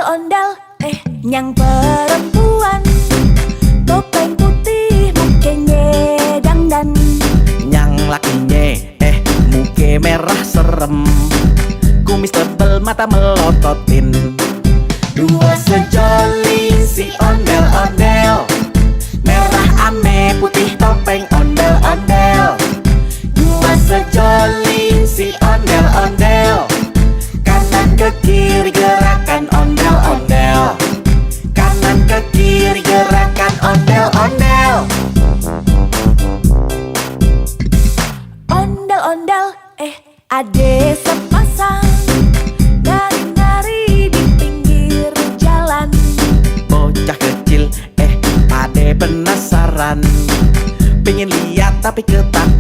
Ondel-ondel, nyang perempuan, topeng putih, mukanya dangdan. Nyang lakinya, muke merah serem, kumis tebel mata melototin. Dua sejoli si ondel-ondel, merah ame putih topeng ondel-ondel. Dua sejoli si ondel-ondel, kanan ke kiri gerakan ondel-ondel, kanan ke kiri gerakan ondel-ondel. Ondel-ondel, ade sepasang nari-nari di pinggir jalan. Bocah kecil, pade penasaran, pengen lihat tapi ketakutan.